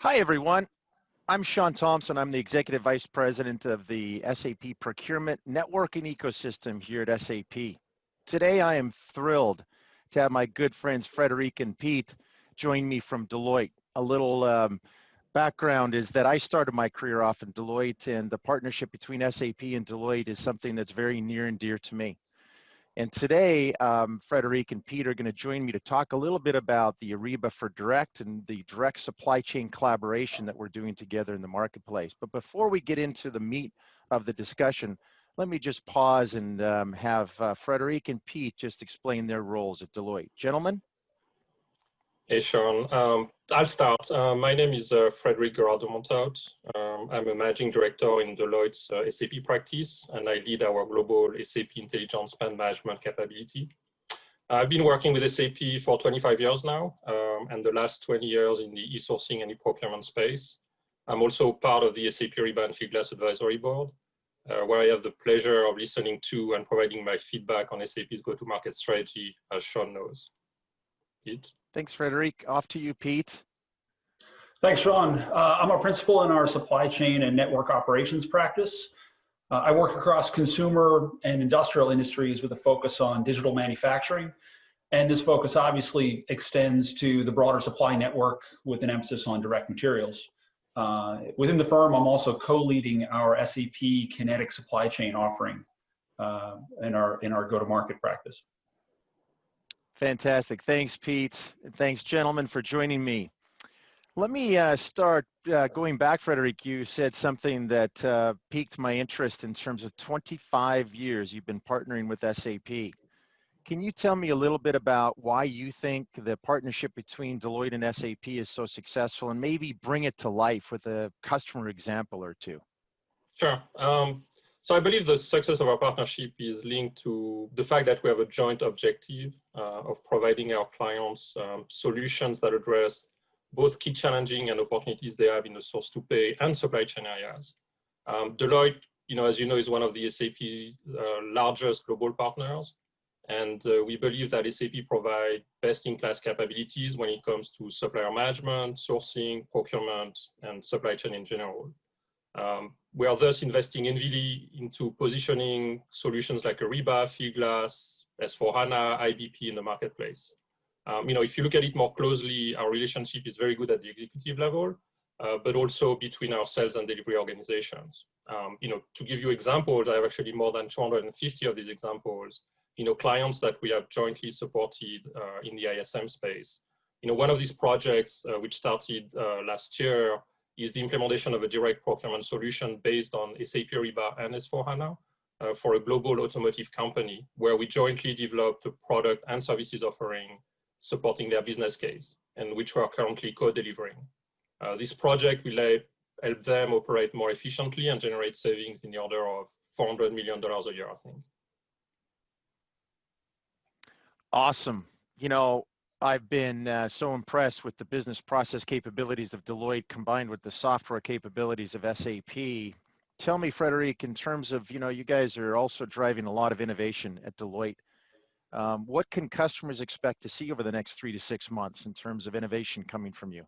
Hi, everyone. I'm Sean Thompson. I'm the Executive Vice President of the SAP Procurement Network and Ecosystem here at SAP. Today, I am thrilled to have my good friends Frederic and Pete join me from Deloitte. A little background is that I started my career off in Deloitte, and the partnership between SAP and Deloitte is something that's very near and dear to me. And today, Frederic and Pete are going to join me to talk a little bit about the Ariba for Direct and the direct supply chain collaboration that we're doing together in the marketplace. But before we get into the meat of the discussion, let me just pause and have Frederic and Pete just explain their roles at Deloitte. Gentlemen? Hey, Sean. I'll start. My name is Frederic Gerardo-Montaut. I'm a managing director in Deloitte's SAP practice, and I lead our global SAP Intelligent Spend Management capability. I've been working with SAP for 25 years now, and the last 20 years in the e-sourcing and e-procurement space. I'm also part of the SAP Ariba and Fieldglass Advisory Board, where I have the pleasure of listening to and providing my feedback on SAP's go-to-market strategy, as Sean knows. Pete? Thanks, Frederic. Off to you, Pete. Thanks, Sean. I'm a principal in our supply chain and network operations practice. I work across consumer and industrial industries with a focus on digital manufacturing. And this focus obviously extends to the broader supply network with an emphasis on direct materials. Within the firm, I'm also co-leading our SAP Kinetic supply chain offering in our go-to-market practice. Fantastic. Thanks, Pete. And thanks, gentlemen, for joining me. Let me start going back, Frederic. You said something that piqued my interest in terms of 25 years you've been partnering with SAP. Can you tell me a little bit about why you think the partnership between Deloitte and SAP is so successful, and maybe bring it to life with a customer example or two? Sure. So I believe the success of our partnership is linked to the fact that we have a joint objective of providing our clients solutions that address both key challenging and opportunities they have in the source to pay and supply chain areas. Deloitte, as you know, is one of the SAP largest global partners. And we believe that SAP provide best-in-class capabilities when it comes to supplier management, sourcing, procurement, and supply chain in general. We are thus investing heavily into positioning solutions like Ariba, Fieldglass, S4HANA, IBP in the marketplace. If you look at it more closely, our relationship is very good at the executive level, but also between our sales and delivery organizations. To give you examples, I have actually more than 250 of these examples, clients that we have jointly supported in the ISM space. One of these projects, which started last year, is the implementation of a direct procurement solution based on SAP Ariba and S4HANA for a global automotive company, where we jointly developed a product and services offering supporting their business case, and which we are currently co-delivering. This project will help them operate more efficiently and generate savings in the order of $400 million a year, I think. Awesome. I've been so impressed with the business process capabilities of Deloitte combined with the software capabilities of SAP. Tell me, Frederic, in terms of, you guys are also driving a lot of innovation at Deloitte. What can customers expect to see over the next 3 to 6 months in terms of innovation coming from you?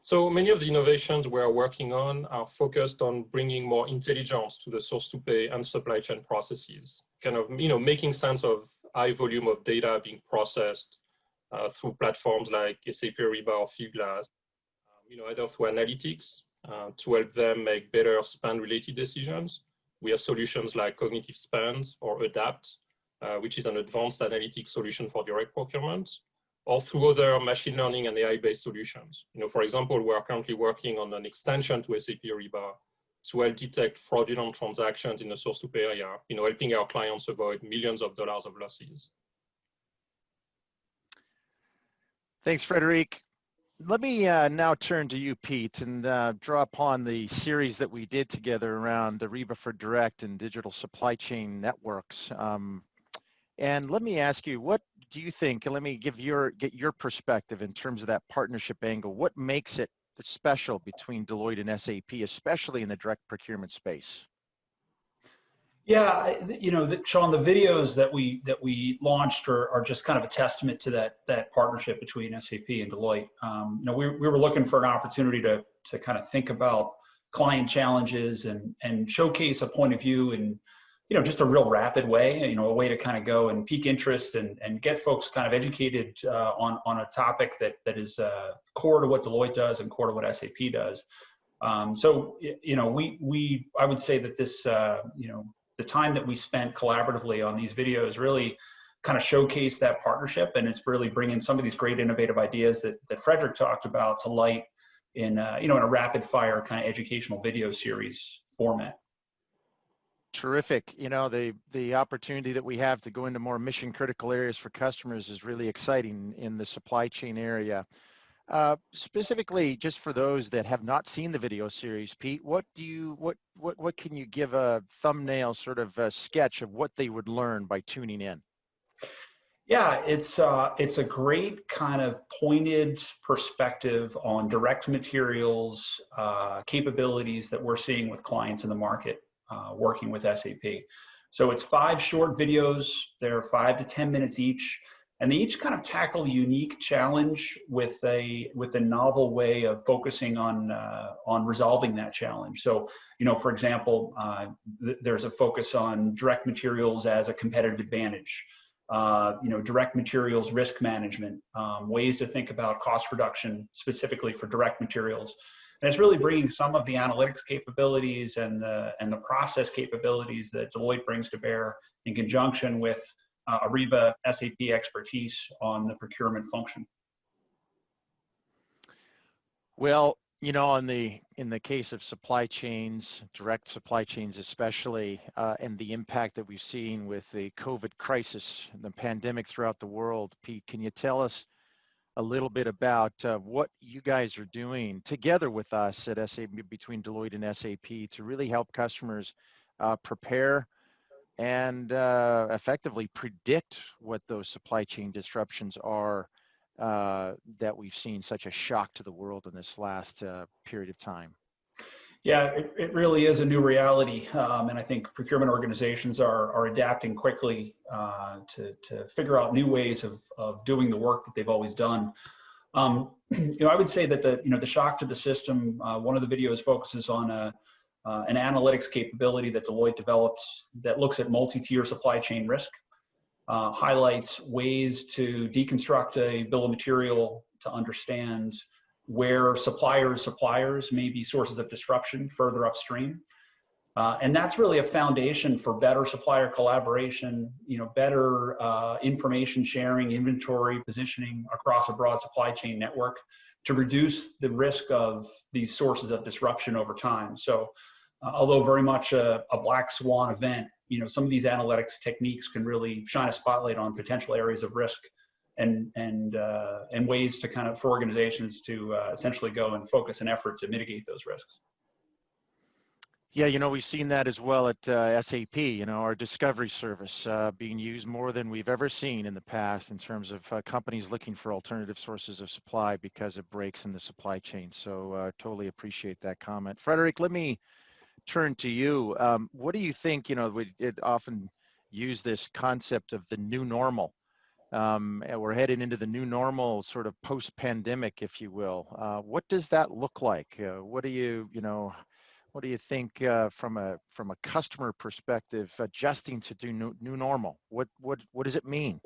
So many of the innovations we are working on are focused on bringing more intelligence to the source to pay and supply chain processes, kind of, making sense of high volume of data being processed through platforms like SAP Ariba or Fieldglass, either through analytics to help them make better spend-related decisions. We have solutions like Cognitive Spend or Adapt, which is an advanced analytics solution for direct procurement, or through other machine learning and AI-based solutions. For example, we are currently working on an extension to SAP Ariba to help detect fraudulent transactions in the source to pay area, helping our clients avoid millions of dollars of losses. Thanks, Frederic. Let me now turn to you, Pete, and draw upon the series that we did together around Ariba for Direct and digital supply chain networks. And let me ask you, what do you think, and let me get your perspective in terms of that partnership angle, what makes it special between Deloitte and SAP, especially in the direct procurement space? Yeah, Sean, the videos that we launched are just kind of a testament to that partnership between SAP and Deloitte. We were looking for an opportunity to kind of think about client challenges and showcase a point of view in just a real rapid way. A way to kind of go and pique interest and get folks kind of educated on a topic that is core to what Deloitte does and core to what SAP does. I would say that this, the time that we spent collaboratively on these videos really kind of showcase that partnership, and it's really bringing some of these great innovative ideas that Frederick talked about to light in, in a rapid fire kind of educational video series format. Terrific. The opportunity that we have to go into more mission critical areas for customers is really exciting in the supply chain area. Specifically, just for those that have not seen the video series, Pete, what can you give a thumbnail sort of a sketch of what they would learn by tuning in? Yeah, it's a great kind of pointed perspective on direct materials capabilities that we're seeing with clients in the market working with SAP. So it's 5 short videos. They're 5 to 10 minutes each. And they each kind of tackle a unique challenge with a novel way of focusing on resolving that challenge. So, for example, there's a focus on direct materials as a competitive advantage. Direct materials risk management, ways to think about cost reduction specifically for direct materials. And it's really bringing some of the analytics capabilities and the process capabilities that Deloitte brings to bear in conjunction with Ariba SAP expertise on the procurement function. Well, in the case of supply chains, direct supply chains especially, and the impact that we've seen with the COVID crisis and the pandemic throughout the world, Pete, can you tell us a little bit about what you guys are doing together with us at SAP, between Deloitte and SAP, to really help customers prepare and effectively predict what those supply chain disruptions are that we've seen such a shock to the world in this last period of time? Yeah, it really is a new reality. And I think procurement organizations are adapting quickly to figure out new ways of doing the work that they've always done. I would say that the shock to the system, one of the videos focuses on an analytics capability that Deloitte developed that looks at multi-tier supply chain risk, highlights ways to deconstruct a bill of material to understand where suppliers may be sources of disruption further upstream. And that's really a foundation for better supplier collaboration, better information sharing, inventory positioning across a broad supply chain network to reduce the risk of these sources of disruption over time. So although very much a black swan event, some of these analytics techniques can really shine a spotlight on potential areas of risk and ways to for organizations to essentially go and focus an effort to mitigate those risks. Yeah, we've seen that as well at SAP, our discovery service being used more than we've ever seen in the past in terms of companies looking for alternative sources of supply because of breaks in the supply chain. So totally appreciate that comment. Frederick, let me turn to you. What do you think, we often use this concept of the new normal. And we're heading into the new normal, sort of post-pandemic, if you will. What does that look like? What do you think from a customer perspective, adjusting to new normal? What does it mean?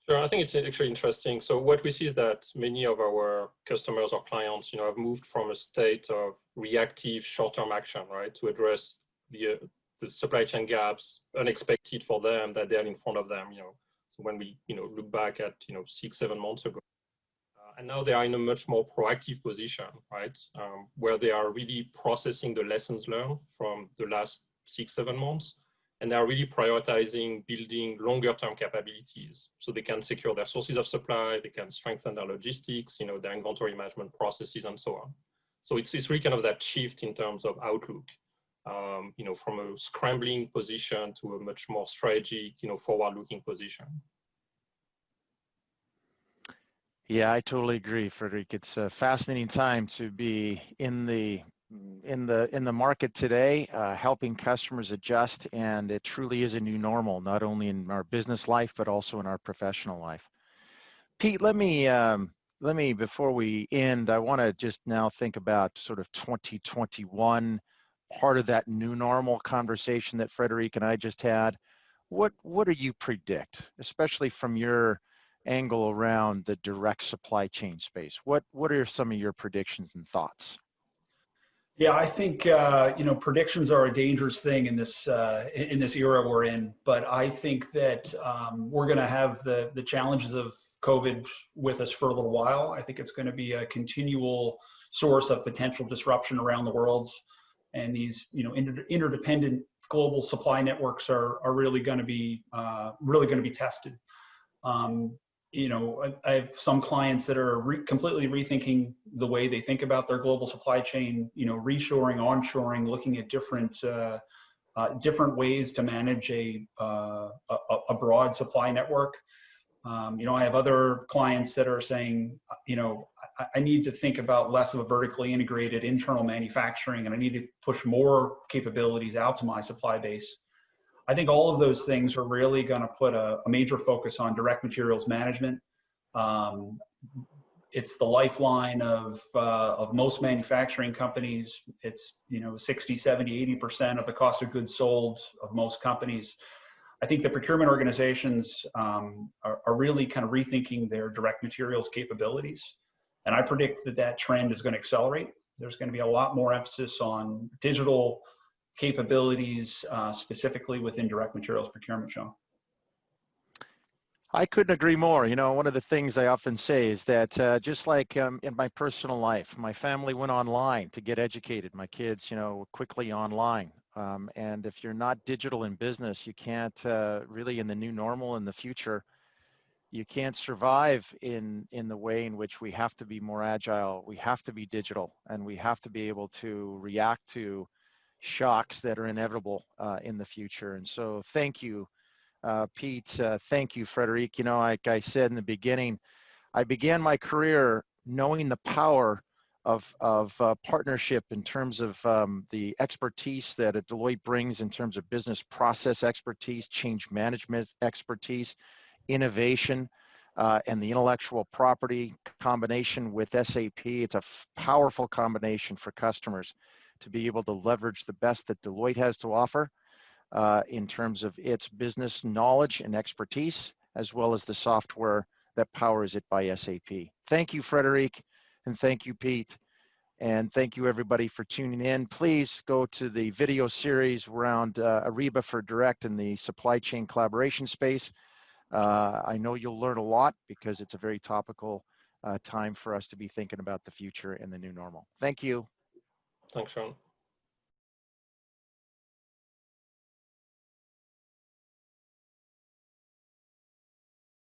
Sure, I think it's actually interesting. So what we see is that many of our customers or clients, have moved from a state of reactive short-term action, right, to address the supply chain gaps unexpected for them that they are in front of them. So when we look back at 6-7 months ago, and now they are in a much more proactive position, right, where they are really processing the lessons learned from the last 6-7 months. And they are really prioritizing building longer term capabilities so they can secure their sources of supply, they can strengthen their logistics, their inventory management processes and so on. So it's really kind of that shift in terms of outlook, from a scrambling position to a much more strategic, forward-looking position. Yeah, I totally agree, Frederick. It's a fascinating time to be in the in the market today, helping customers adjust, and it truly is a new normal, not only in our business life but also in our professional life. Pete, let me before we end, I want to just now think about sort of 2021, part of that new normal conversation that Frederic and I just had. What do you predict, especially from your angle around the direct supply chain space? What are some of your predictions and thoughts? Yeah, I think predictions are a dangerous thing in this era we're in. But I think that we're going to have the challenges of COVID with us for a little while. I think it's going to be a continual source of potential disruption around the world, and these interdependent global supply networks are really going to be tested. I have some clients that are completely rethinking the way they think about their global supply chain, reshoring, onshoring, looking at different ways to manage a broad supply network. I have other clients that are saying, I need to think about less of a vertically integrated internal manufacturing, and I need to push more capabilities out to my supply base. I think all of those things are really going to put a major focus on direct materials management. It's the lifeline of most manufacturing companies. It's 60, 70, 80% of the cost of goods sold of most companies. I think the procurement organizations are really kind of rethinking their direct materials capabilities. And I predict that trend is going to accelerate. There's going to be a lot more emphasis on digital capabilities, specifically within direct materials procurement, Sean. I couldn't agree more. One of the things I often say is that just like in my personal life, my family went online to get educated. My kids, quickly online. And if you're not digital in business, you can't really, in the new normal in the future, you can't survive in the way in which we have to be more agile. We have to be digital, and we have to be able to react to shocks that are inevitable in the future. And so thank you, Pete. Thank you, Frederic. Like I said in the beginning, I began my career knowing the power of partnership in terms of the expertise that a Deloitte brings in terms of business process expertise, change management expertise, innovation, and the intellectual property combination with SAP. It's a powerful combination for customers to be able to leverage the best that Deloitte has to offer in terms of its business knowledge and expertise, as well as the software that powers it by SAP. Thank you, Frederic, and thank you, Pete. And thank you, everybody, for tuning in. Please go to the video series around Ariba for direct in the supply chain collaboration space. I know you'll learn a lot because it's a very topical time for us to be thinking about the future and the new normal. Thank you. Thanks, Sean.